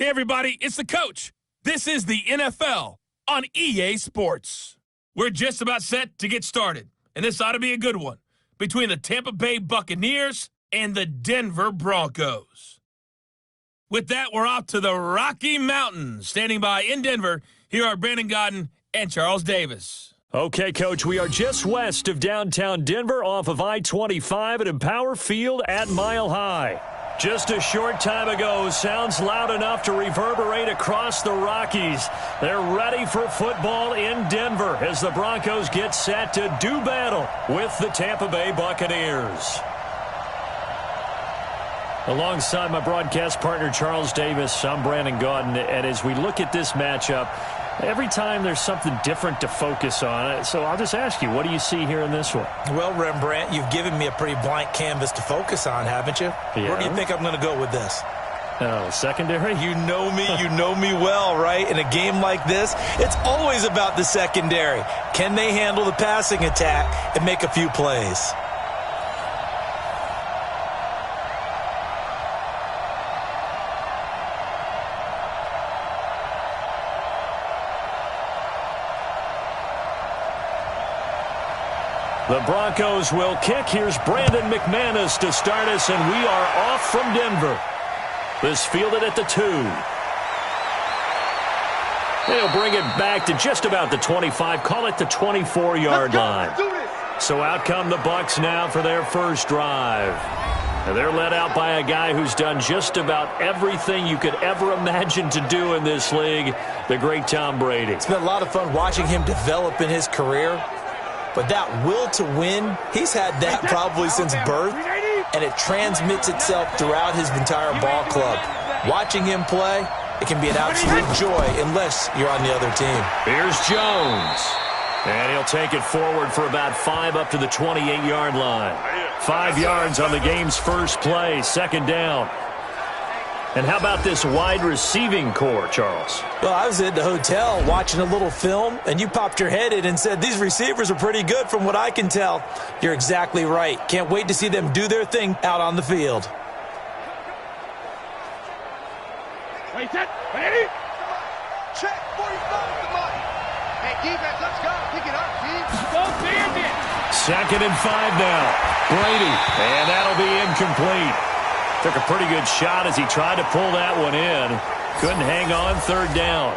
Hey, everybody, it's the coach. This is the NFL on EA Sports. We're just about set to get started, and this ought to be a good one between the Tampa Bay Buccaneers and the Denver Broncos. With that, we're off to the Rocky Mountains. Standing by in Denver, here are Brandon Gaudin and Charles Davis. Okay, Coach, we are just west of downtown Denver off of I-25 at Empower Field at Mile High. Just a short time ago, sounds loud enough to reverberate across the Rockies. They're ready for football in Denver as the Broncos get set to do battle with the Tampa Bay Buccaneers. Alongside my broadcast partner, Charles Davis, I'm Brandon Gaudin, and as we look at this matchup, every time there's something different to focus on. So I'll just ask you, what do you see here in this one? Well, Rembrandt, you've given me a pretty blank canvas to focus on, haven't you? Yeah. Where do you think I'm going to go with this? Oh, secondary? You know me well, right? In a game like this, it's always about the secondary. Can they handle the passing attack and make a few plays? The Broncos will kick. Here's Brandon McManus to start us, and we are off from Denver. This fielded at the 2. They'll bring it back to just about the 25, call it the 24-yard line. So out come the Bucs now for their first drive. And they're led out by a guy who's done just about everything you could ever imagine to do in this league, the great Tom Brady. It's been a lot of fun watching him develop in his career. But that will to win, he's had that probably since birth, and it transmits itself throughout his entire ball club. Watching him play, it can be an absolute joy unless you're on the other team. Here's Jones. And he'll take it forward for about 5 up to the 28-yard line. 5 yards on the game's first play, second down. And how about this wide receiving core, Charles? Well, I was at the hotel watching a little film, and you popped your head in and said, these receivers are pretty good from what I can tell. You're exactly right. Can't wait to see them do their thing out on the field. Wait, set, ready? Check, 45 the money. Hey, defense, let's go. Pick it up, team. Go, Bandit. 2nd and 5 now. Brady, and that'll be incomplete. Took a pretty good shot as he tried to pull that one in. Couldn't hang on, 3rd down.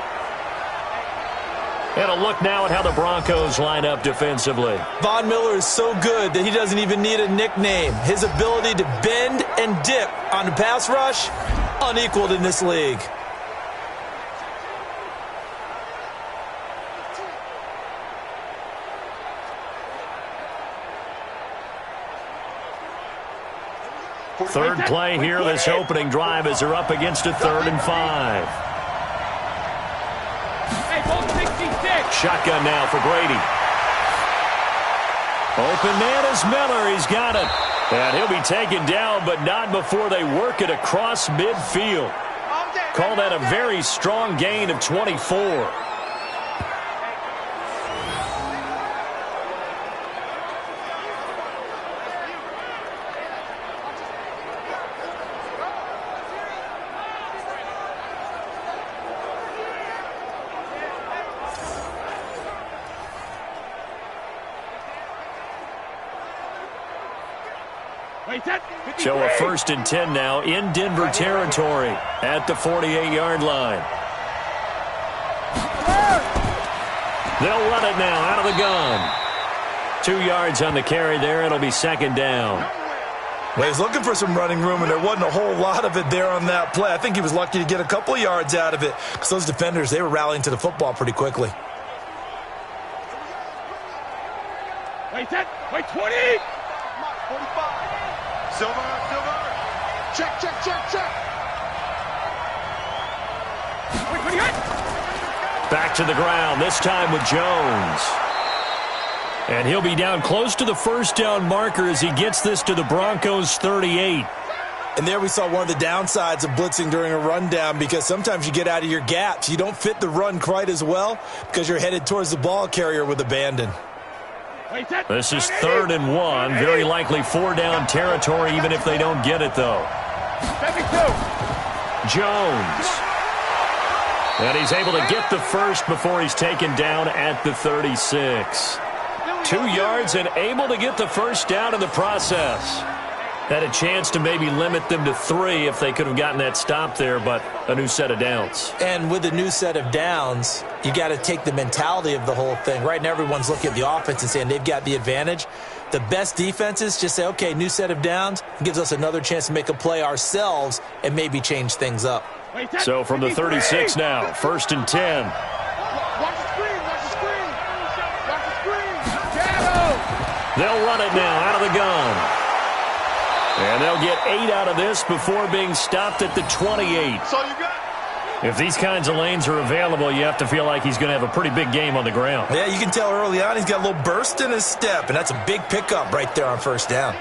And a look now at how the Broncos line up defensively. Von Miller is so good that he doesn't even need a nickname. His ability to bend and dip on the pass rush, unequaled in this league. Third play here, this opening drive as they're up against a 3rd and 5. Hey, ball 66. Shotgun now for Brady. Open man is Miller. He's got it. And he'll be taken down, but not before they work it across midfield. Call that a very strong gain of 24. So a 1st and 10 now in Denver territory at the 48-yard line. They'll run it now out of the gun. 2 yards on the carry there. It'll be 2nd down. Well, he was looking for some running room, and there wasn't a whole lot of it there on that play. I think he was lucky to get a couple of yards out of it because those defenders, they were rallying to the football pretty quickly. Wait, set, wait, 20. 45. Silver. Check. Back to the ground, this time with Jones. And he'll be down close to the 1st down marker as he gets this to the Broncos 38. And there we saw one of the downsides of blitzing during a rundown because sometimes you get out of your gaps. You don't fit the run quite as well because you're headed towards the ball carrier with abandon. This is 3rd and 1. Very likely 4-down territory even if they don't get it, though. 72. Jones. And he's able to get the first before he's taken down at the 36. 2 yards and able to get the first down in the process. Had a chance to maybe limit them to 3 if they could have gotten that stop there, but a new set of downs. And with a new set of downs, you got to take the mentality of the whole thing. Right now, everyone's looking at the offense and saying they've got the advantage. The best defenses just say, okay, new set of downs. It gives us another chance to make a play ourselves and maybe change things up. So from the 36 now, 1st and 10. Watch the screen, watch the screen. Watch the screen. They'll run it now out of the gun. And they'll get 8 out of this before being stopped at the 28. So you got. If these kinds of lanes are available, you have to feel like he's going to have a pretty big game on the ground. Yeah, you can tell early on he's got a little burst in his step, and that's a big pickup right there on 1st down.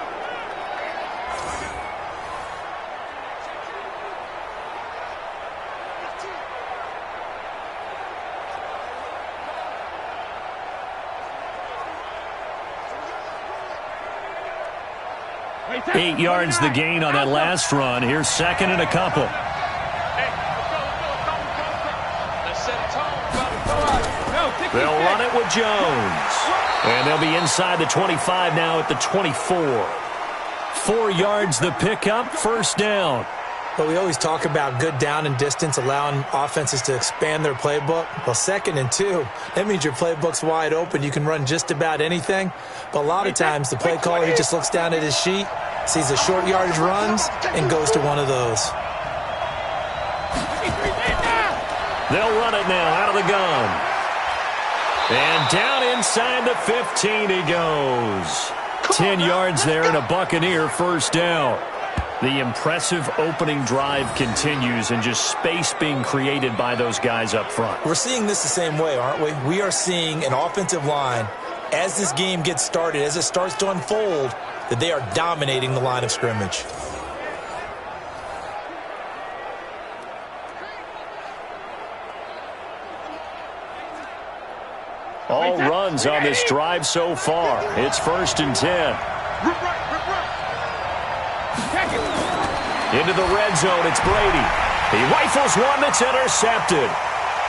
Eight yards the gain on that last run. Here's 2nd and a couple. They'll run it with Jones. And they'll be inside the 25 now at the 24. 4 yards the pickup, 1st down. But we always talk about good down and distance, allowing offenses to expand their playbook. Well, 2nd and 2, that means your playbook's wide open. You can run just about anything. But a lot of times, the play caller, he just looks down at his sheet, sees the short yardage runs, and goes to one of those. They'll run it now out of the gun. And down inside the 15 he goes. 10 yards there and a Buccaneer 1st down. The impressive opening drive continues and just space being created by those guys up front. We're seeing this the same way, aren't we? We are seeing an offensive line, as this game gets started, as it starts to unfold, that they are dominating the line of scrimmage. All runs on this drive so far. It's 1st and 10. Into the red zone, it's Brady. He rifles one that's intercepted.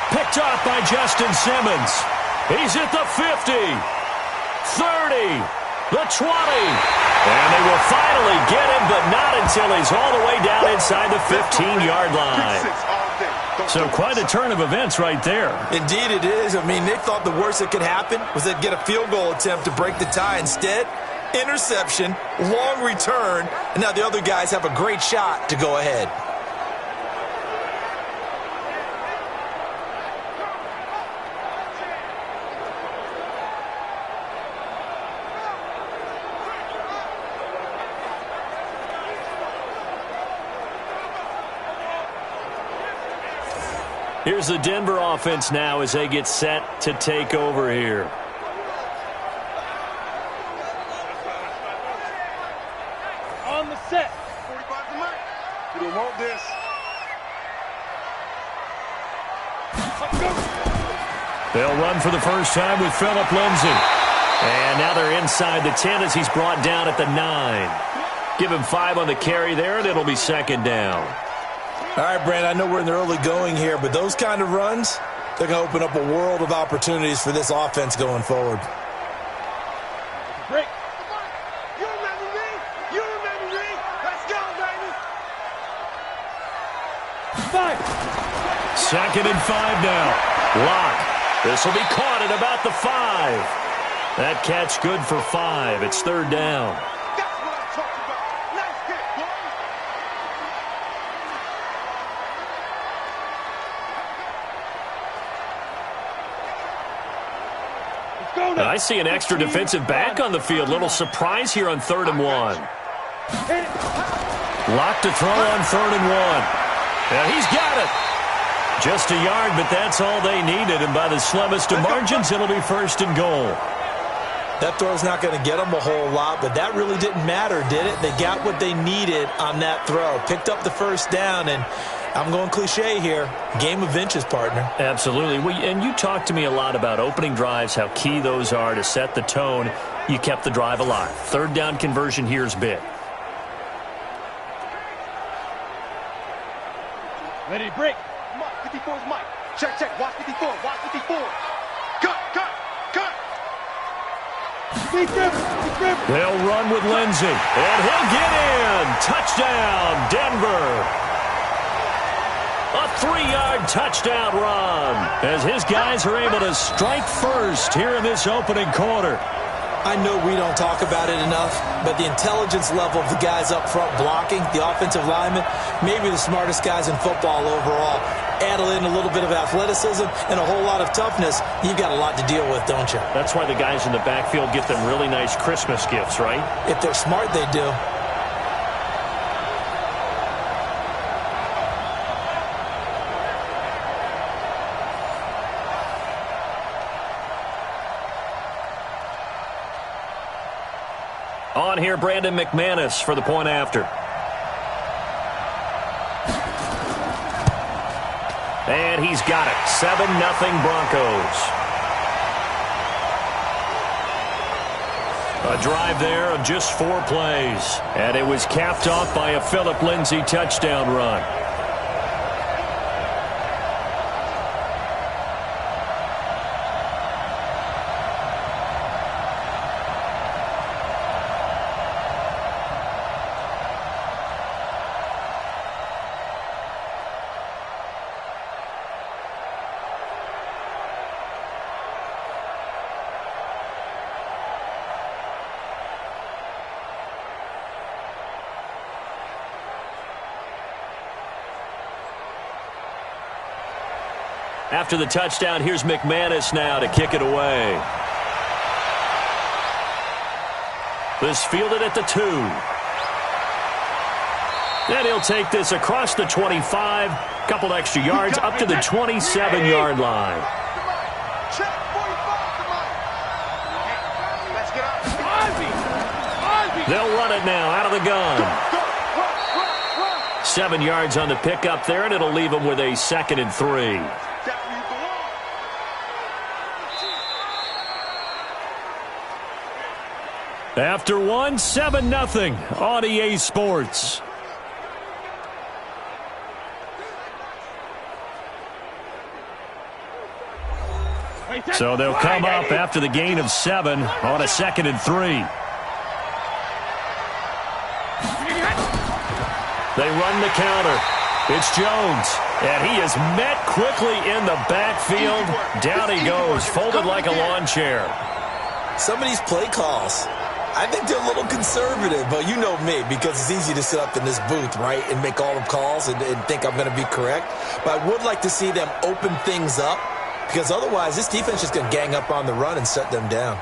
Picked off by Justin Simmons. He's at the 50, 30, the 20. And they will finally get him, but not until he's all the way down inside the 15-yard line. So quite a turn of events right there. Indeed it is. I mean, they thought the worst that could happen was they'd get a field goal attempt to break the tie. Instead, interception, long return, and now the other guys have a great shot to go ahead. Here's the Denver offense now as they get set to take over here. On the set. 45 to Mike. You don't want this. They'll run for the first time with Phillip Lindsay. And now they're inside the 10 as he's brought down at the 9. Give him 5 on the carry there, and it'll be 2nd down. All right, Brandon, I know we're in the early going here, but those kind of runs, they're going to open up a world of opportunities for this offense going forward. Break. You remember me? You remember me? Let's go, baby. 5. 2nd and 5 now. Lock. This will be caught at about the 5. That catch good for 5. It's 3rd down. That's what I'm talking about. Nice hit, boy. I see an extra defensive back on the field. Little surprise here on 3rd and 1. Lock to throw on 3rd and 1. And he's got it. Just a yard, but that's all they needed. And by the slimmest of margins, it'll be 1st and goal. That throw's not going to get them a whole lot, but that really didn't matter, did it? They got what they needed on that throw. Picked up the 1st down, and I'm going cliche here. Game of inches, partner. Absolutely. Well, and you talked to me a lot about opening drives, how key those are to set the tone. You kept the drive alive. 3rd down conversion here is big. Ready to break. 54's Mike. Check, check. Watch 54. Watch 54. Cut, cut, cut. They'll run with Lindsey, and he'll get in. Touchdown, Denver. A 3-yard touchdown run as his guys are able to strike first here in this opening quarter. I know we don't talk about it enough, but the intelligence level of the guys up front blocking, the offensive linemen, maybe the smartest guys in football overall. Add in a little bit of athleticism and a whole lot of toughness, you've got a lot to deal with, don't you? That's why the guys in the backfield get them really nice Christmas gifts, right? If they're smart, they do. On here, Brandon McManus for the point after. And he's got it. 7-0 Broncos. A drive there of just 4 plays. And it was capped off by a Phillip Lindsay touchdown run. After the touchdown, here's McManus now to kick it away. This fielded at the 2. Then he'll take this across the 25, couple extra yards up to the 27-yard line. They'll run it now out of the gun. 7 yards on the pickup there, and it'll leave them with a 2nd and 3. After 1, 7-0 on EA Sports. So they'll come up after the gain of 7 on a 2nd and 3. They run the counter. It's Jones, and he is met quickly in the backfield. Down he goes, folded like a lawn chair. Some of these play calls, I think they're a little conservative, but you know me, because it's easy to sit up in this booth, right, and make all the calls and think I'm going to be correct. But I would like to see them open things up, because otherwise this defense is going to gang up on the run and shut them down.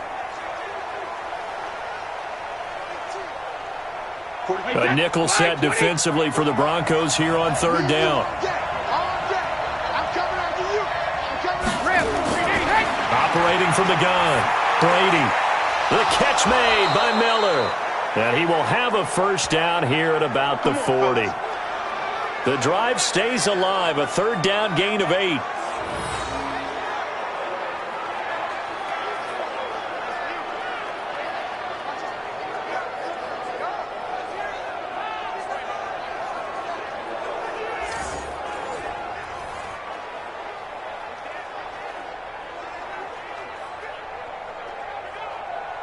A nickel set defensively for the Broncos here on 3rd down. Operating from the gun, Brady. The catch made by Miller. And he will have a 1st down here at about the 40. The drive stays alive, a 3rd down gain of 8.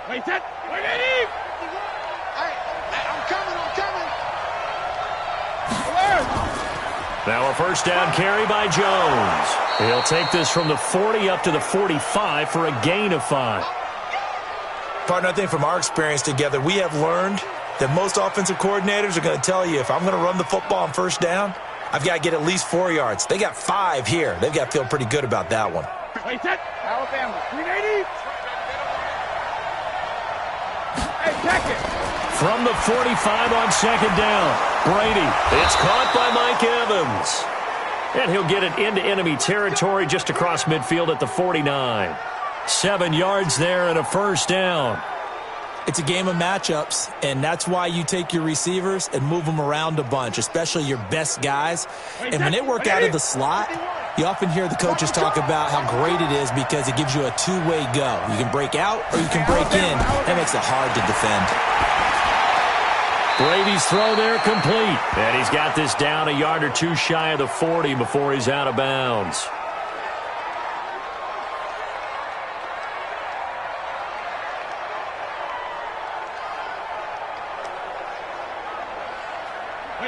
Wait, set. Wait, Eddie! Hey, I'm coming. Now a 1st down carry by Jones. He'll take this from the 40 up to the 45 for a gain of 5. Partner, I think from our experience together, we have learned that most offensive coordinators are going to tell you, if I'm going to run the football on 1st down, I've got to get at least 4 yards. They got 5 here. They've got to feel pretty good about that one. Wait, set. Alabama, 380. From the 45 on 2nd down, Brady. It's caught by Mike Evans. And he'll get it into enemy territory just across midfield at the 49. 7 yards there and a 1st down. It's a game of matchups, and that's why you take your receivers and move them around a bunch, especially your best guys. And when they work out of the slot, you often hear the coaches talk about how great it is because it gives you a two-way go. You can break out or you can break in. That makes it hard to defend. Brady's throw there complete. And he's got this down a yard or 2 shy of the 40 before he's out of bounds.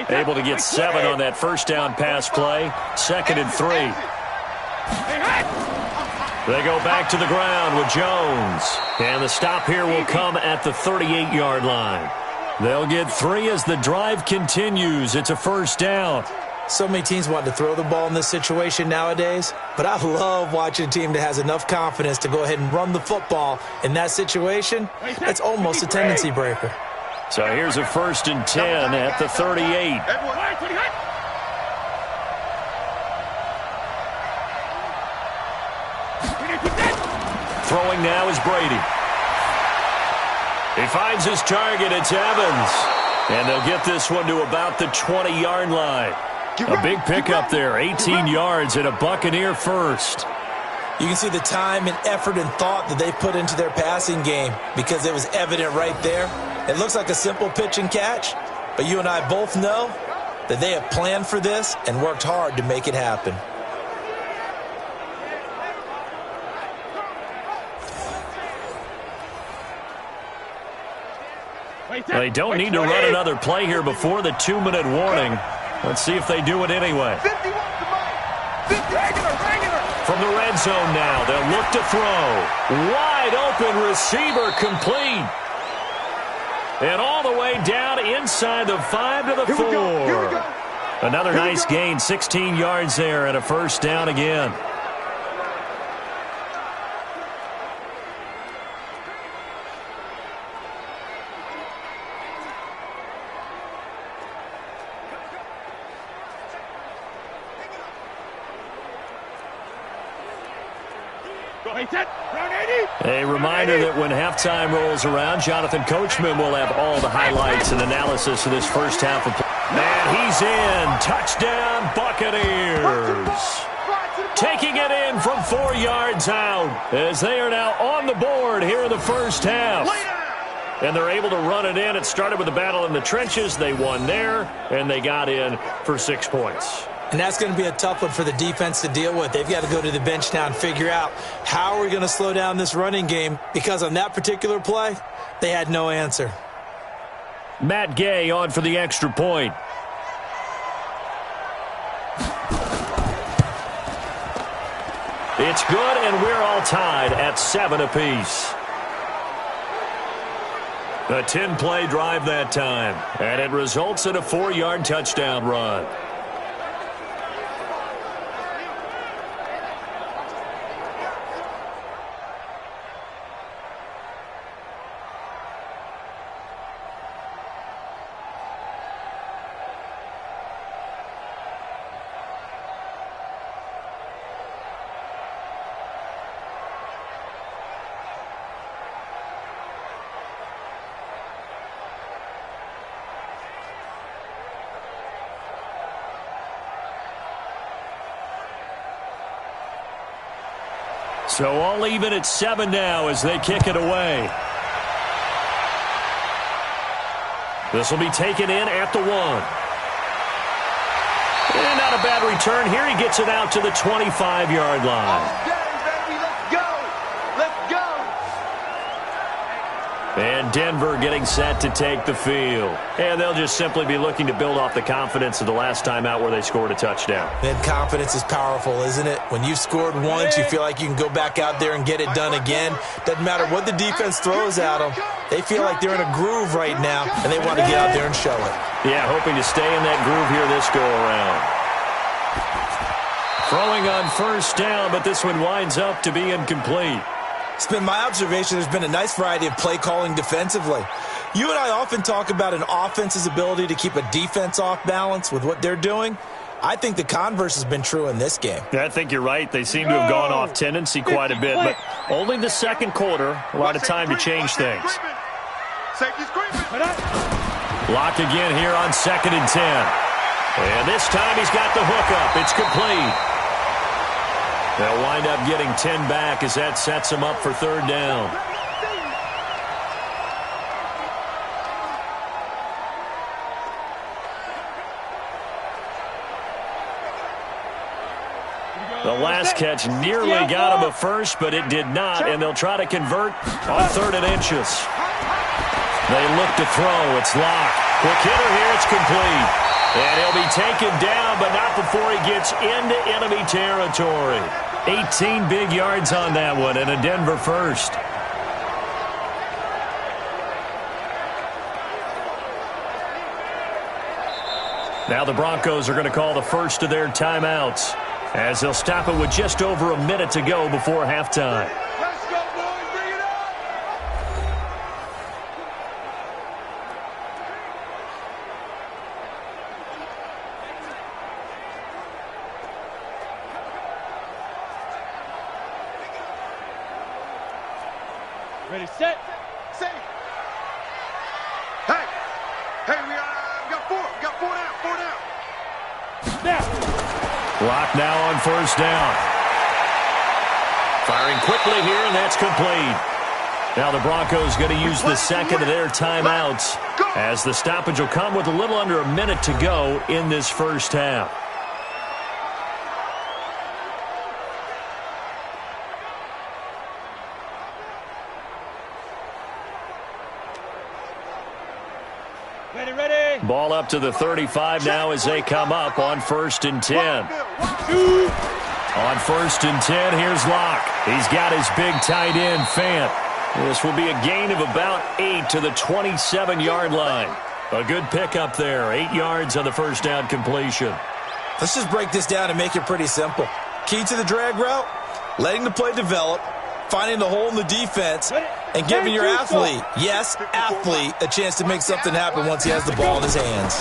Able to get 7 on that first down pass play. 2nd and 3. They go back to the ground with Jones. And the stop here will come at the 38-yard line. They'll get 3 as the drive continues. It's a first down. So many teams want to throw the ball in this situation nowadays, but I love watching a team that has enough confidence to go ahead and run the football in that situation. It's almost a tendency breaker. So here's a 1st and 10 at the 38. Throwing now is Brady. He finds his target. It's Evans. And they'll get this one to about the 20-yard line. A big pickup there, 18 yards and a Buccaneer first. You can see the time and effort and thought that they put into their passing game because it was evident right there. It looks like a simple pitch and catch, but you and I both know that they have planned for this and worked hard to make it happen. They don't need to run another play here before the 2-minute warning. Let's see if they do it anyway. From the red zone now, they'll look to throw. Wide open receiver complete. And all the way down inside the 5 to the 4. Another nice gain, 16 yards there and a first down again. A reminder that when halftime rolls around, Jonathan Coachman will have all the highlights and analysis of this first half of play. And he's in. Touchdown, Buccaneers. Taking it in from 4 yards out as they are now on the board here in the first half. And they're able to run it in. It started with a battle in the trenches. They won there, and they got in for 6 points. And that's going to be a tough one for the defense to deal with. They've got to go to the bench now and figure out how are we going to slow down this running game, because on that particular play, they had no answer. Matt Gay on for the extra point. It's good, and we're all tied at 7 apiece. A 10-play drive that time, and it results in a 4-yard touchdown run. So all even at 7 now as they kick it away. This will be taken in at the 1. And not a bad return here. He gets it out to the 25-yard line. And Denver getting set to take the field. And they'll just simply be looking to build off the confidence of the last time out where they scored a touchdown. And confidence is powerful, isn't it? When you've scored once, you feel like you can go back out there and get it done again. Doesn't matter what the defense throws at them. They feel like they're in a groove right now, and they want to get out there and show it. Yeah, hoping to stay in that groove here this go-around. Throwing on first down, but this one winds up to be incomplete. It's been my observation there's been a nice variety of play calling defensively. You and I often talk about an offense's ability to keep a defense off balance with what they're doing. I think the converse has been true in this game. I think you're right. They seem to have gone off tendency quite a bit, but only the second quarter, a lot of time to change things. Locked again here on 2nd and 10. And this time he's got the hook up. It's complete. They'll wind up getting 10 back as that sets them up for 3rd down. The last catch nearly got him a first, but it did not, and they'll try to convert on 3rd and inches. They look to throw. It's locked. Quick hitter here. It's complete. And he'll be taken down, but not before he gets into enemy territory. 18 big yards on that one, and a Denver first. Now the Broncos are going to call the first of their timeouts, as they'll stop it with just over a minute to go before halftime. Let's go, boys. Bring it up. Ready, set. Say. Hey. Hey, we got four. We got four down. Four down. Snap. Clock now on first down. Firing quickly here, and that's complete. Now the Broncos going to use the second of their timeouts, as the stoppage will come with a little under a minute to go in this first half. Ready. Ball up to the 35 now as they come up on 1st and 10. On 1st and 10, here's Locke. He's got his big tight end, Fant. This will be a gain of about 8 to the 27-yard line. A good pickup there, 8 yards on the first down completion. Let's just break this down and make it pretty simple. Key to the drag route, letting the play develop, finding the hole in the defense, and giving your athlete, yes, athlete, a chance to make something happen once he has the ball in his hands.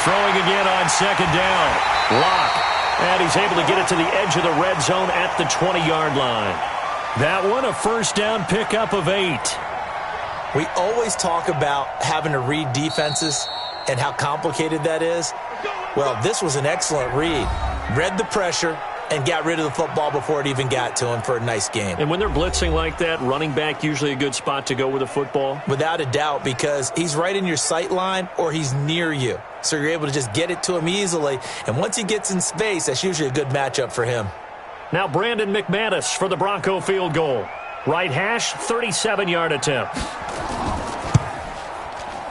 Throwing again on second down. Locke. And he's able to get it to the edge of the red zone at the 20-yard line. That one, a first down pickup of 8. We always talk about having to read defenses and how complicated that is. Well, this was an excellent read. Read the pressure and got rid of the football before it even got to him for a nice game. And when they're blitzing like that, running back usually a good spot to go with the football? Without a doubt, because he's right in your sight line or he's near you. So you're able to just get it to him easily. And once he gets in space, that's usually a good matchup for him. Now Brandon McManus for the Bronco field goal. Right hash, 37-yard attempt.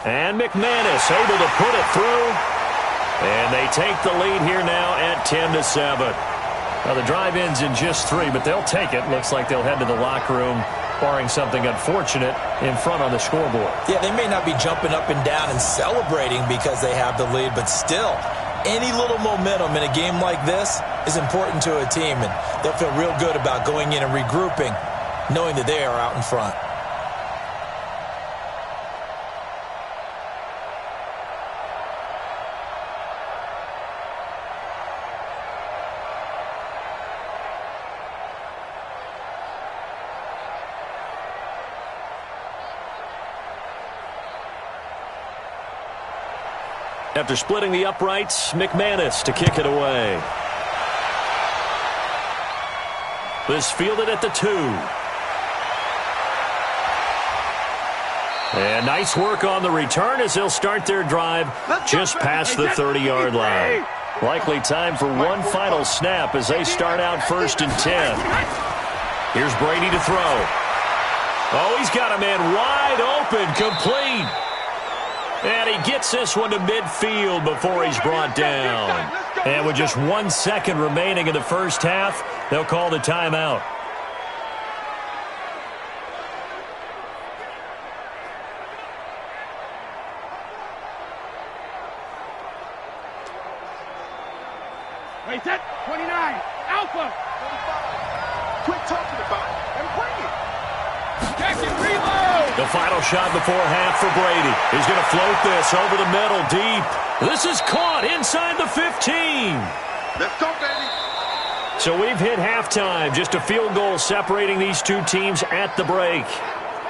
And McManus able to put it through. And they take the lead here now at 10-7. Now the drive ends in just 3, but they'll take it. Looks like they'll head to the locker room, barring something unfortunate, in front on the scoreboard. Yeah, they may not be jumping up and down and celebrating because they have the lead, but still, any little momentum in a game like this is important to a team, and they'll feel real good about going in and regrouping, knowing that they are out in front. After splitting the uprights, McManus to kick it away. This fielded at the 2. And nice work on the return as they'll start their drive just past the 30-yard line. Likely time for one final snap as they start out 1st and 10. Here's Brady to throw. Oh, he's got a man wide open, complete. And he gets this one to midfield before he's brought down. And with just 1 second remaining in the first half, they'll call the timeout. Wait, set. 29. Alpha. 35. Quit talking about it and bring it. Check and reload. The final shot before half for Brady. He's going to float this over the middle deep. This is caught inside the 15. Let's go, baby. So we've hit halftime. Just a field goal separating these two teams at the break.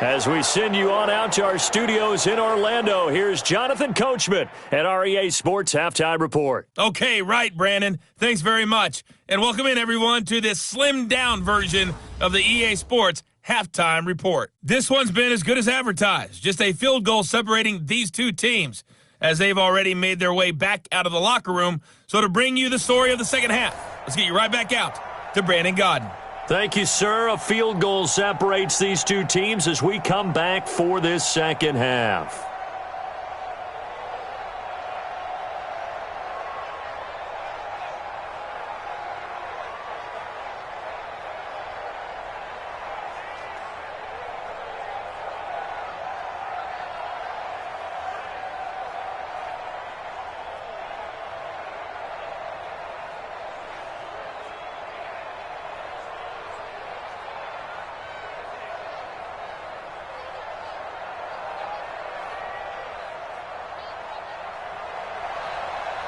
As we send you on out to our studios in Orlando, here's Jonathan Coachman at REA Sports Halftime Report. Okay, right, Brandon. Thanks very much. And welcome in, everyone, to this slimmed-down version of the EA Sports Halftime Report. This one's been as good as advertised. Just a field goal separating these two teams, as they've already made their way back out of the locker room. So to bring you the story of the second half, let's get you right back out to Brandon Gaudin. Thank you, sir. A field goal separates these two teams as we come back for this second half.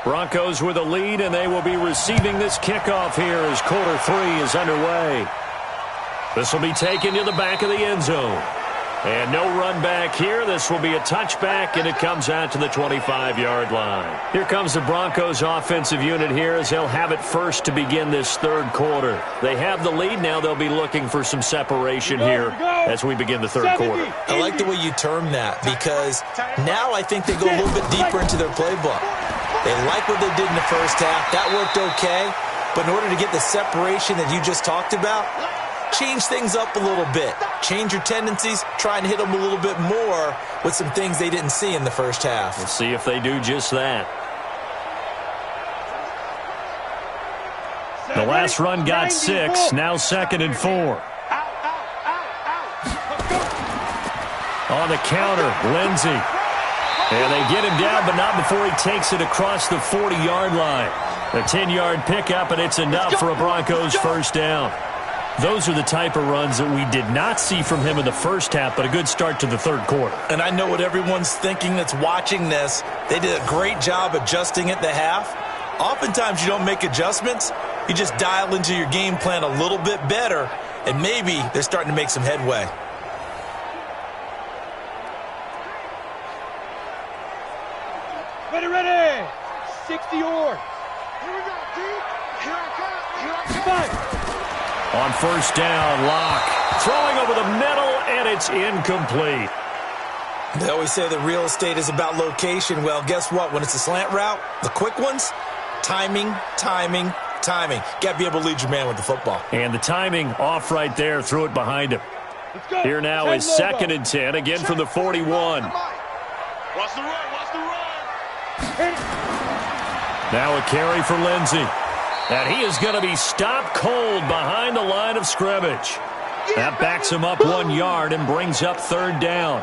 Broncos with a lead, and they will be receiving this kickoff here as quarter 3 is underway. This will be taken to the back of the end zone. And no run back here. This will be a touchback, and it comes out to the 25-yard line. Here comes the Broncos offensive unit here as they'll have it first to begin this third quarter. They have the lead. Now they'll be looking for some separation here as we begin the third quarter. I like the way you term that because now I think they go a little bit deeper into their playbook. They like what they did in the first half. That worked okay. But in order to get the separation that you just talked about, change things up a little bit. Change your tendencies, try and hit them a little bit more with some things they didn't see in the first half. We'll see if they do just that. The last run got 6, now 2nd and 4. On the counter, Lindsey. And they get him down, but not before he takes it across the 40-yard line. A 10-yard pickup, and it's enough for a Broncos first down. Those are the type of runs that we did not see from him in the first half, but a good start to the third quarter. And I know what everyone's thinking that's watching this. They did a great job adjusting at the half. Oftentimes you don't make adjustments. You just dial into your game plan a little bit better, and maybe they're starting to make some headway. Ready. 60 yard. Here we go, dude. Here I come. On first down, Locke throwing over the middle, and it's incomplete. They always say that real estate is about location. Well, guess what? When it's a slant route, the quick ones, timing. Got to be able to lead your man with the football. And the timing off right there, threw it behind him. Here now is 2nd and 10, again from the 41. Watch the run. Now a carry for Lindsey. And he is going to be stopped cold behind the line of scrimmage. That backs him up 1 yard and brings up 3rd down.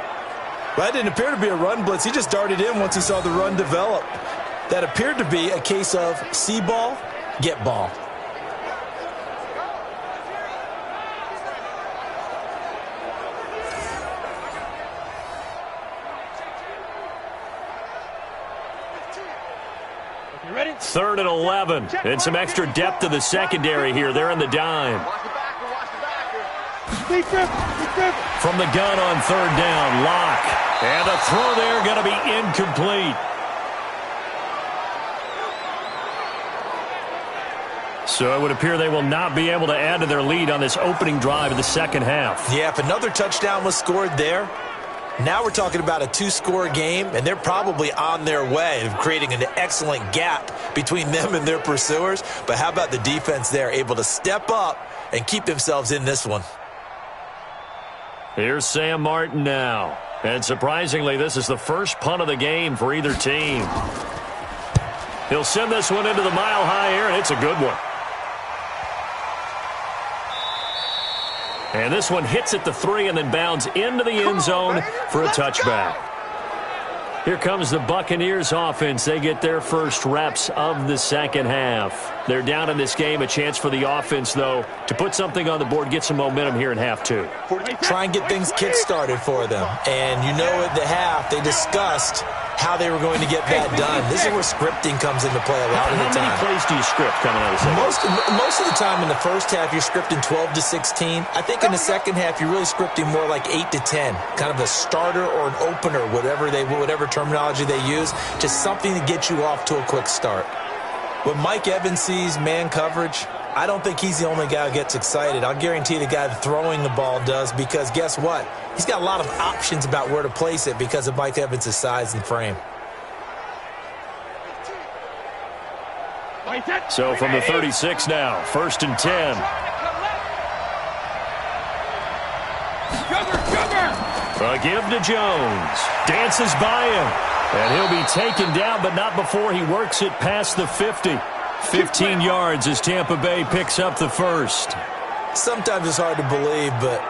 That didn't appear to be a run blitz. He just darted in once he saw the run develop. That appeared to be a case of see ball, get ball. Ready? 3rd and 11. And some extra depth to the secondary here. They're in the dime. Watch the backer. From the gun on 3rd down, Locke. And the throw there going to be incomplete. So it would appear they will not be able to add to their lead on this opening drive of the second half. Yeah, if another touchdown was scored there, now we're talking about a 2-score game, and they're probably on their way of creating an excellent gap between them and their pursuers. But how about the defense there, able to step up and keep themselves in this one? Here's Sam Martin now. And surprisingly, this is the first punt of the game for either team. He'll send this one into the mile-high air, and it's a good one. And this one hits at the 3 and then bounds into the end zone for a touchback. Here comes the Buccaneers offense. They get their first reps of the second half. They're down in this game. A chance for the offense, though, to put something on the board, get some momentum here in half 2. Try and get things kick-started for them. And you know at the half they discussed how they were going to get that done. This is where scripting comes into play a lot of the time. How many plays do you script coming out of the second? Most of the time in the first half, you're scripting 12 to 16. I think in the second half, you're really scripting more like 8 to 10. Kind of a starter or an opener, whatever terminology they use. Just something to get you off to a quick start. When Mike Evans sees man coverage, I don't think he's the only guy who gets excited. I'll guarantee the guy throwing the ball does, because guess what? He's got a lot of options about where to place it because of Mike Evans' size and frame. So from the 36 now, 1st and 10. A give to Jones. Dances by him. And he'll be taken down, but not before he works it past the 50. 15 yards as Tampa Bay picks up the first. Sometimes it's hard to believe, but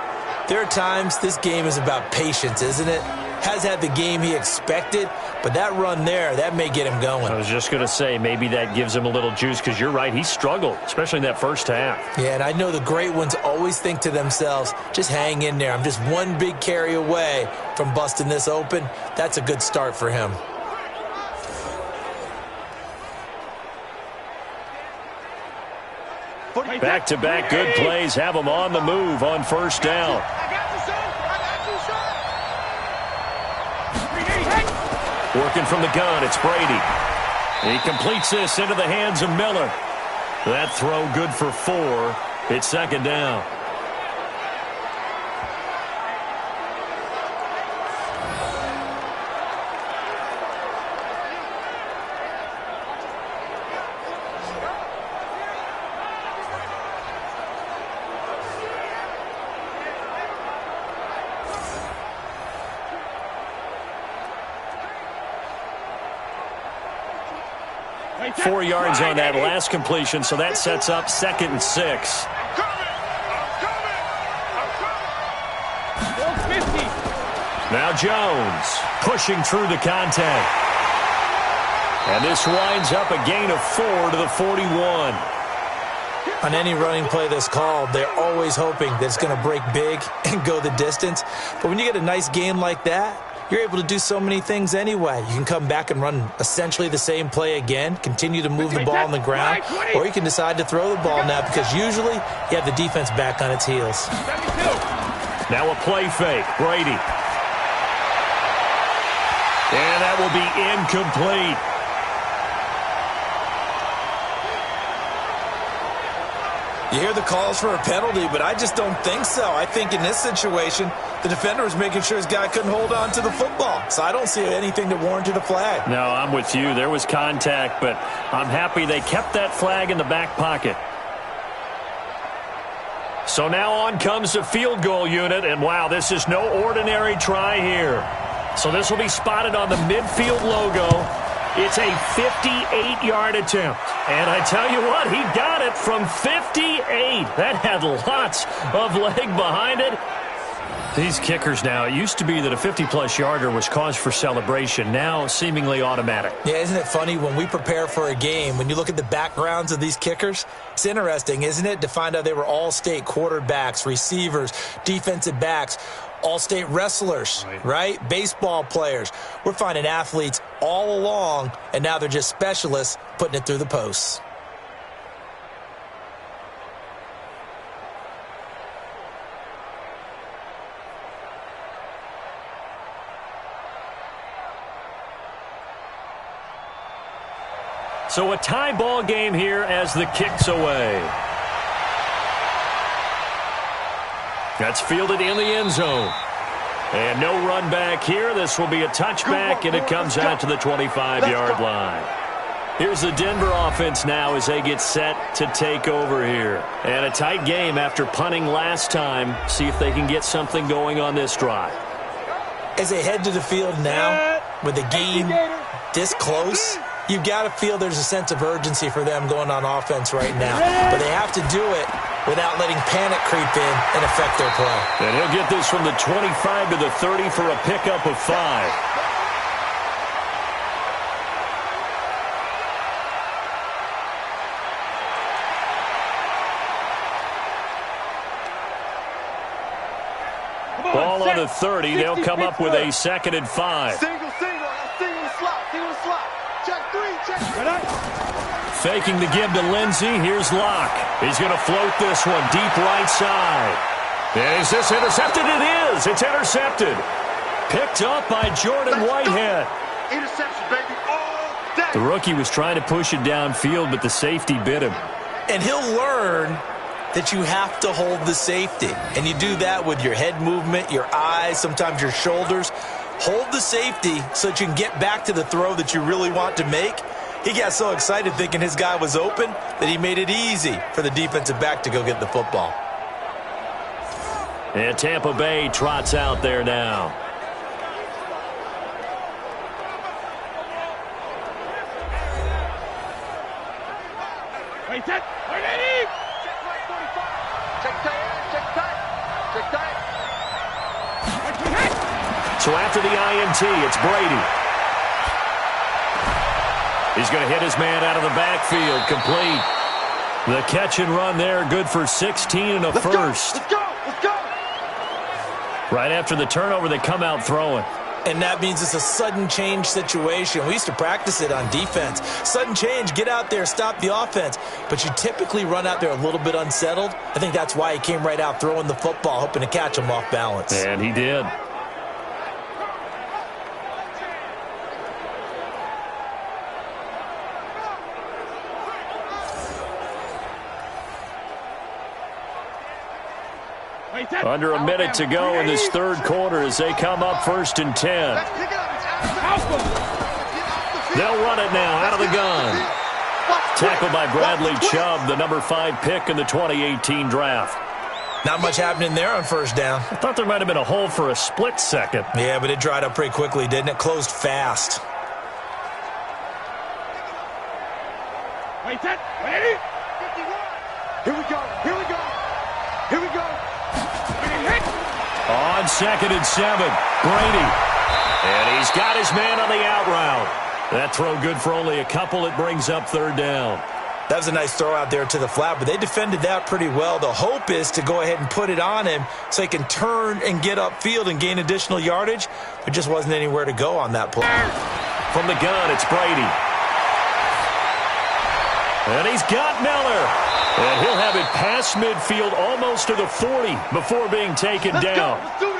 there are times this game is about patience, isn't it? Has had the game he expected, but that run there, that may get him going. I was just going to say, maybe that gives him a little juice, because you're right, he struggled, especially in that first half. Yeah, and I know the great ones always think to themselves, just hang in there. I'm just one big carry away from busting this open. That's a good start for him. Back-to-back good plays have them on the move on first down. Working from the gun, it's Brady. He completes this into the hands of Miller. That throw good for 4. It's second down. Four yards on that last completion, so that sets up 2nd and 6. Now Jones pushing through the contact. And this winds up a gain of 4 to the 41. On any running play that's called, they're always hoping that it's going to break big and go the distance. But when you get a nice gain like that, you're able to do so many things anyway. You can come back and run essentially the same play again, continue to move the ball on the ground, or you can decide to throw the ball now because usually you have the defense back on its heels. Now a play fake. Brady. And that will be incomplete. You hear the calls for a penalty, but I just don't think so. I think in this situation, the defender was making sure his guy couldn't hold on to the football. So I don't see anything that warranted a flag. No, I'm with you. There was contact, but I'm happy they kept that flag in the back pocket. So now on comes the field goal unit, and wow, this is no ordinary try here. So this will be spotted on the midfield logo. It's a 58-yard attempt. And I tell you what, he got it from 58. That had lots of leg behind it. These kickers now, it used to be that a 50-plus yarder was cause for celebration. Now seemingly automatic. Yeah, isn't it funny when we prepare for a game, when you look at the backgrounds of these kickers? It's interesting, isn't it, to find out they were all-state quarterbacks, receivers, defensive backs, all-state wrestlers, right? Baseball players. We're finding athletes all along, and now they're just specialists putting it through the posts. So a tie ball game here as the kick's away. That's fielded in the end zone. And no run back here. This will be a touchback, and it comes out to the 25-yard line. Here's the Denver offense now as they get set to take over here. And a tight game after punting last time. See if they can get something going on this drive. As they head to the field now, with the game this close, you've got to feel there's a sense of urgency for them going on offense right now. But they have to do it without letting panic creep in and affect their play. And he'll get this from the 25 to the 30 for a pickup of 5. Ball on the 30. They'll come up with a 2nd and 5. Single slot. Check 3, check 3. Faking the give to Lindsey. Here's Locke. He's going to float this one deep right side. And is this intercepted? It is. It's intercepted. Picked up by Jordan Whitehead. Interception, baby, all day. The rookie was trying to push it downfield, but the safety bit him. And he'll learn that you have to hold the safety. And you do that with your head movement, your eyes, sometimes your shoulders. Hold the safety so that you can get back to the throw that you really want to make. He got so excited thinking his guy was open that he made it easy for the defensive back to go get the football. And Tampa Bay trots out there now. Wait, set. Wait, Eddie. Check right 45. Check tight. So after the INT, it's Brady. He's going to hit his man out of the backfield. Complete. The catch and run there, good for 16 and a first. Let's go. Right after the turnover, they come out throwing. And that means it's a sudden change situation. We used to practice it on defense. Sudden change, get out there, stop the offense. But you typically run out there a little bit unsettled. I think that's why he came right out throwing the football, hoping to catch him off balance. And he did. Under a minute to go in this third quarter as they come up 1st and 10. They'll run it now out of the gun. Tackled by Bradley Chubb, the number 5 pick in the 2018 draft. Not much happening there on first down. I thought there might have been a hole for a split second. Yeah, but it dried up pretty quickly, didn't it? Closed fast. Wait, set, ready? Here we go, here we go, here we go. On 2nd and 7, Brady. And he's got his man on the out route. That throw good for only a couple. It brings up 3rd down. That was a nice throw out there to the flat, but they defended that pretty well. The hope is to go ahead and put it on him so he can turn and get upfield and gain additional yardage. There just wasn't anywhere to go on that play. From the gun, it's Brady. And he's got Miller. And he'll have it past midfield almost to the 40 before being taken down. Let's do this.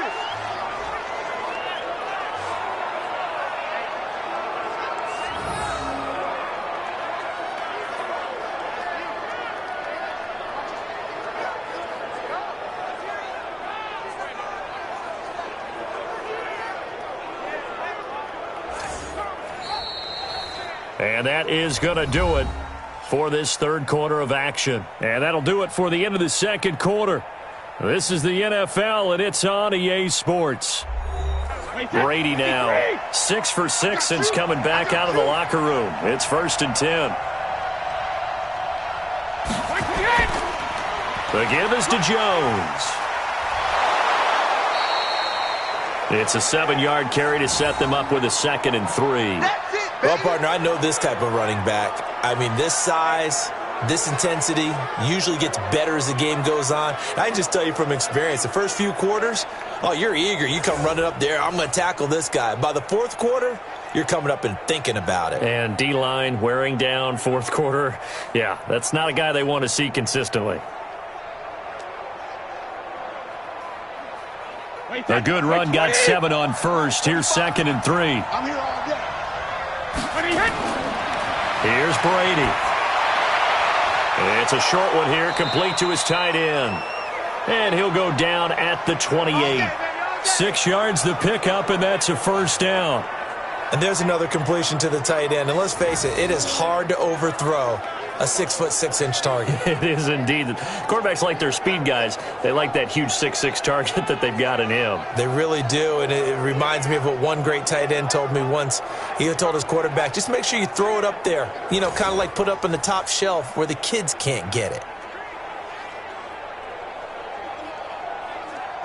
And that is going to do it for this third quarter of action. And that'll do it for the end of the second quarter. This is the NFL, and it's on EA Sports. Brady now 6 for 6 since coming back out of the locker room. It's 1st and 10. The give is to Jones. It's a 7-yard carry to set them up with a 2nd and 3. Well, partner, I know this type of running back. I mean, this size, this intensity usually gets better as the game goes on. I can just tell you from experience, the first few quarters, oh, you're eager. You come running up there, I'm going to tackle this guy. By the 4th quarter, you're coming up and thinking about it. And D-line wearing down 4th quarter. Yeah, that's not a guy they want to see consistently. A good run, got 7 on first. Here's 2nd and 3. I'm here all day. Here's Brady. It's a short one here, complete to his tight end. And he'll go down at the 28. 6 yards the pickup, and that's a 1st down. And there's another completion to the tight end. And let's face it, it is hard to overthrow a 6'6" target. It is indeed. Quarterbacks like their speed guys. They like that huge 6'6" target that they've got in him. They really do, and it reminds me of what one great tight end told me once. He told his quarterback, just make sure you throw it up there. You know, kind of like put up on the top shelf where the kids can't get it.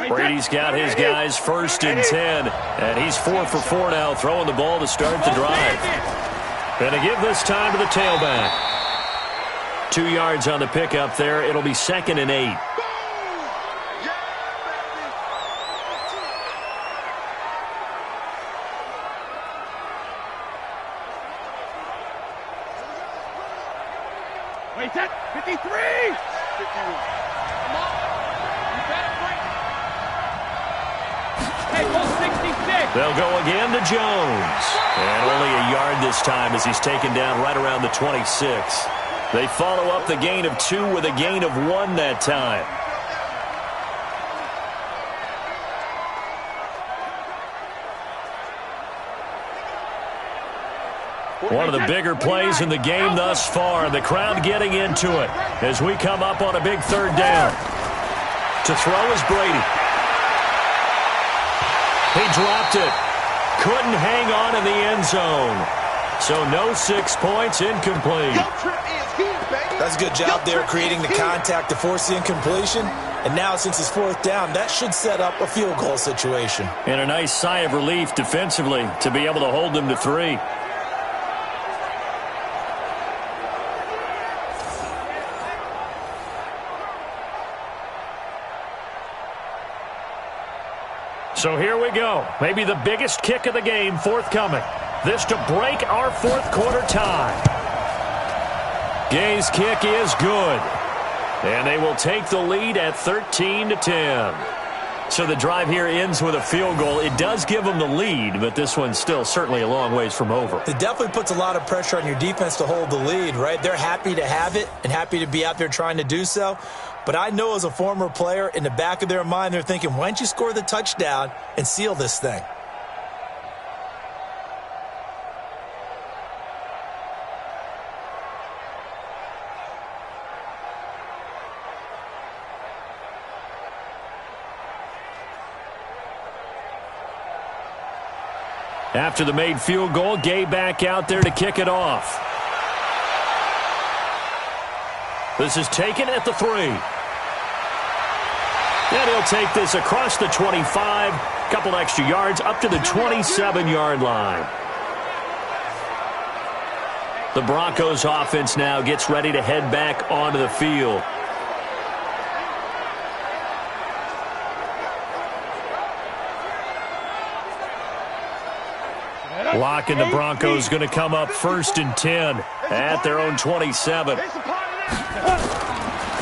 Brady's got his guys 1st and 10, and he's 4 for 4 now, throwing the ball to start the drive. Going to give this time to the tailback. 2 yards on the pickup there. It'll be 2nd and 8. Wait, set, 53! 51. Come on. You better break. Hey, ball 66. They'll go again to Jones. And only a yard this time as he's taken down right around the 26. They follow up the gain of 2 with a gain of 1 that time. One of the bigger plays in the game thus far. The crowd getting into it as we come up on a big 3rd down. To throw is Brady. He dropped it. Couldn't hang on in the end zone. So no 6 points, incomplete. That's a good job there creating the contact to force the incompletion. And now since it's 4th down, that should set up a field goal situation. And a nice sigh of relief defensively to be able to hold them to 3. So here we go. Maybe the biggest kick of the game forthcoming. This to break our fourth quarter tie. Gay's kick is good. And they will take the lead at 13-10. So the drive here ends with a field goal. It does give them the lead, but this one's still certainly a long ways from over. It definitely puts a lot of pressure on your defense to hold the lead, right? They're happy to have it and happy to be out there trying to do so. But I know as a former player, in the back of their mind, they're thinking, why don't you score the touchdown and seal this thing? After the made field goal, Gay back out there to kick it off. This is taken at the 3. And he'll take this across the 25, couple extra yards up to the 27-yard line. The Broncos offense now gets ready to head back onto the field. Lock and the Broncos going to come up 1st and 10 at their own 27.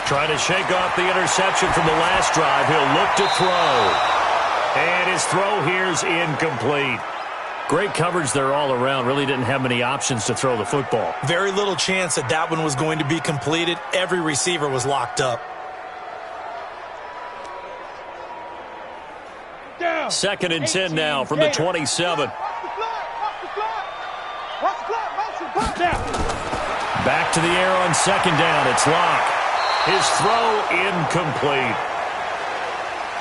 Trying to shake off the interception from the last drive. He'll look to throw. And his throw here's incomplete. Great coverage there all around. Really didn't have many options to throw the football. Very little chance that that one was going to be completed. Every receiver was locked up. 2nd and 10 now from the 27. Back to the air on 2nd down. It's Locke. His throw incomplete.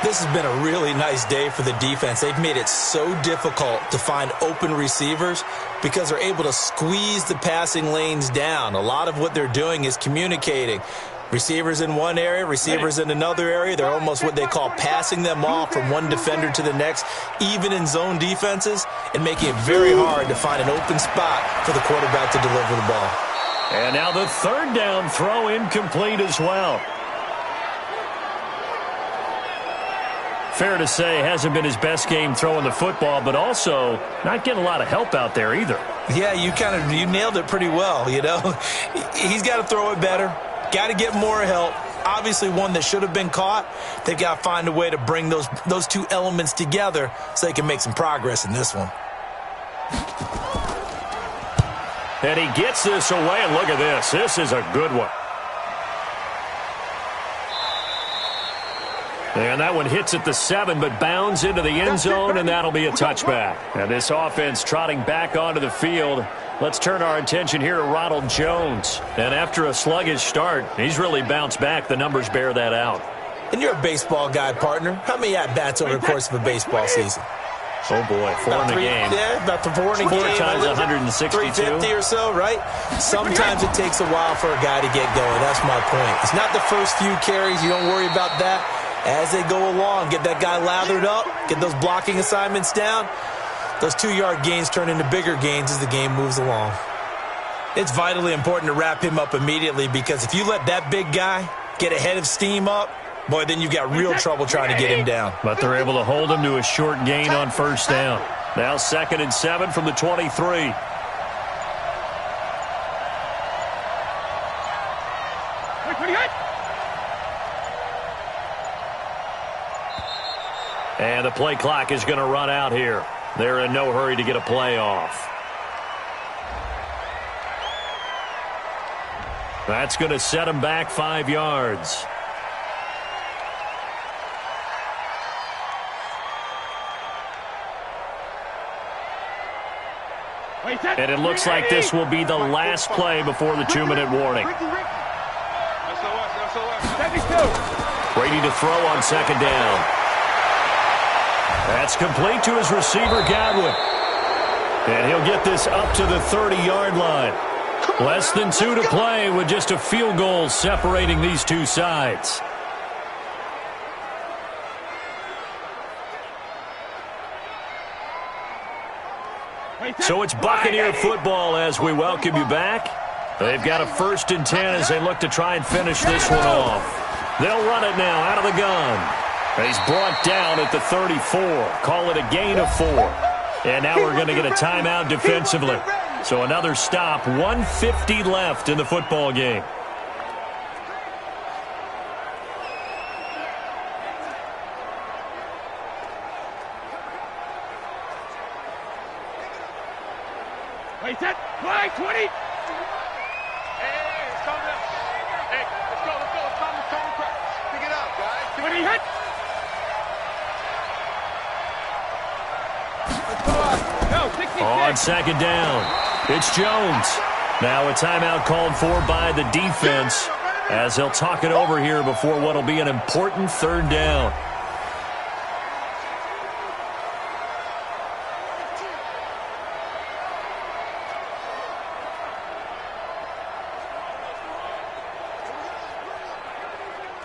This has been a really nice day for the defense. They've made it so difficult to find open receivers because they're able to squeeze the passing lanes down. A lot of what they're doing is communicating. Receivers in one area, receivers in another area. They're almost what they call passing them off from one defender to the next, even in zone defenses, and making it very hard to find an open spot for the quarterback to deliver the ball. And now the 3rd down throw incomplete as well. Fair to say, hasn't been his best game throwing the football, but also not getting a lot of help out there either. Yeah, you nailed it pretty well, you know. He's got to throw it better. Got to get more help. Obviously one that should have been caught. They've got to find a way to bring those two elements together so they can make some progress in this one. And he gets this away, and look at this. This is a good one. And that one hits at the 7, but bounds into the end zone, and that'll be a touchback. And this offense trotting back onto the field. Let's turn our attention here to Ronald Jones. And after a sluggish start, he's really bounced back. The numbers bear that out. And you're a baseball guy, partner. How many at-bats over the course of a baseball season? Oh, boy, 4 in a game. Yeah, about 4 in a game. 4 times 162. 350 or so, right? Sometimes it takes a while for a guy to get going. That's my point. It's not the first few carries. You don't worry about that. As they go along, get that guy lathered up, get those blocking assignments down. Those 2-yard gains turn into bigger gains as the game moves along. It's vitally important to wrap him up immediately because if you let that big guy get ahead of steam up, boy, then you've got real trouble trying to get him down. But they're able to hold him to a short gain on 1st down. Now 2nd and 7 from the 23. And the play clock is going to run out here. They're in no hurry to get a play off. That's going to set them back 5 yards. And it looks like this will be the last play before the 2-minute warning. Brady to throw on 2nd down. That's complete to his receiver, Godwin. And he'll get this up to the 30-yard line. Less than 2 to play with just a field goal separating these two sides. So it's Buccaneer football as we welcome you back. They've got a 1st and 10 as they look to try and finish this one off. They'll run it now out of the gun. He's brought down at the 34. Call it a gain of 4. And now we're going to get a timeout defensively. So another stop, 1:50 left in the football game. Wait, set, play, 20. Hey, it's coming up. Hey, let's go. It's time to turn practice. Pick it up, guys. 20 hit. Let's go up. No, 66. On second down, it's Jones. Now a timeout called for by the defense as they'll talk it over here before what will be an important third down.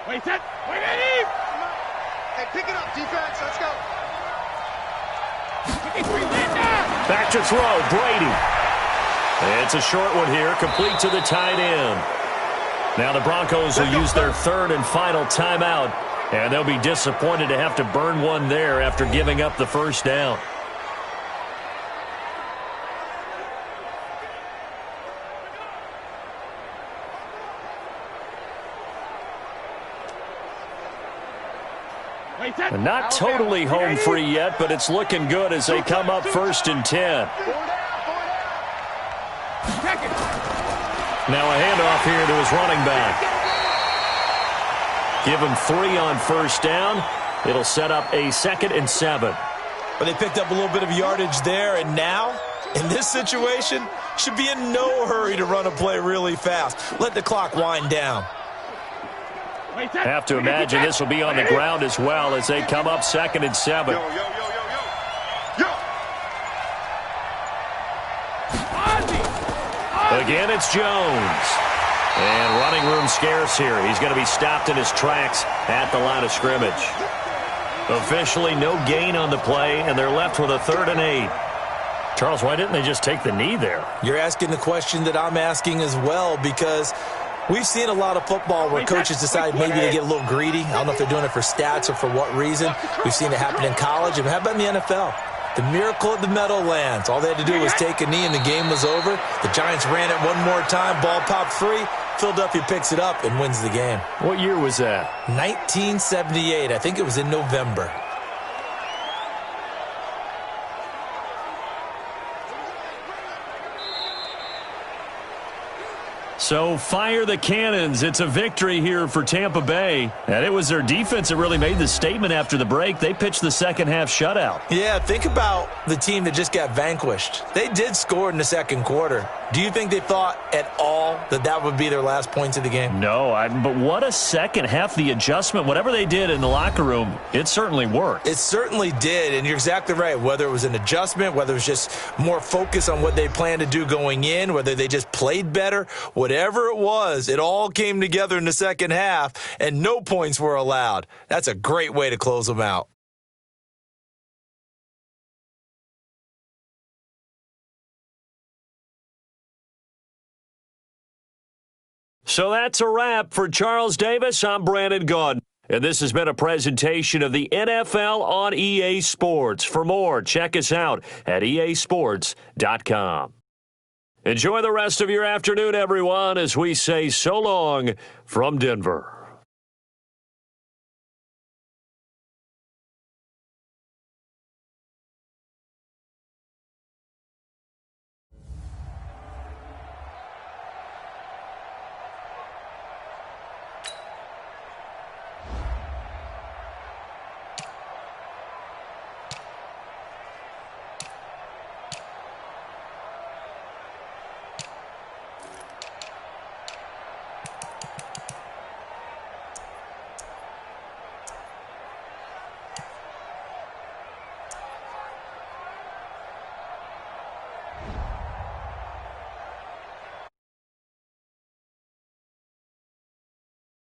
Wait, set. Wait, Eddie. Hey, pick it up, defense. Let's go. Back to throw, Brady. It's a short one here, complete to the tight end. Now the Broncos will use their third and final timeout, and they'll be disappointed to have to burn one there after giving up the first down. And not totally home free yet, but it's looking good as they come up 1st and 10. Now a handoff here to his running back. Give him 3 on first down. It'll set up a 2nd and 7. But they picked up a little bit of yardage there, and now, in this situation, should be in no hurry to run a play really fast. Let the clock wind down. Have to imagine this will be on the ground as well as they come up 2nd and 7. Again, it's Jones. And running room scarce here. He's going to be stopped in his tracks at the line of scrimmage. Officially no gain on the play, and they're left with a 3rd and 8. Charles, why didn't they just take the knee there? You're asking the question that I'm asking as well, because we've seen a lot of football where coaches decide maybe they get a little greedy. I don't know if they're doing it for stats or for what reason. We've seen it happen in college. And how about in the NFL? The miracle at the Meadowlands. All they had to do was take a knee and the game was over. The Giants ran it one more time. Ball popped free. Philadelphia picks it up and wins the game. What year was that? 1978. I think it was in November. So fire the cannons. It's a victory here for Tampa Bay. And it was their defense that really made the statement after the break. They pitched the second half shutout. Yeah, think about the team that just got vanquished. They did score in the second quarter. Do you think they thought at all that that would be their last points of the game? No, but what a second half. The adjustment, whatever they did in the locker room, it certainly worked. It certainly did, and you're exactly right. Whether it was an adjustment, whether it was just more focus on what they planned to do going in, whether they just played better, whatever it was, it all came together in the second half, and no points were allowed. That's a great way to close them out. So that's a wrap for Charles Davis. I'm Brandon Gaudin, and this has been a presentation of the NFL on EA Sports. For more, check us out at easports.com. Enjoy the rest of your afternoon, everyone, as we say so long from Denver.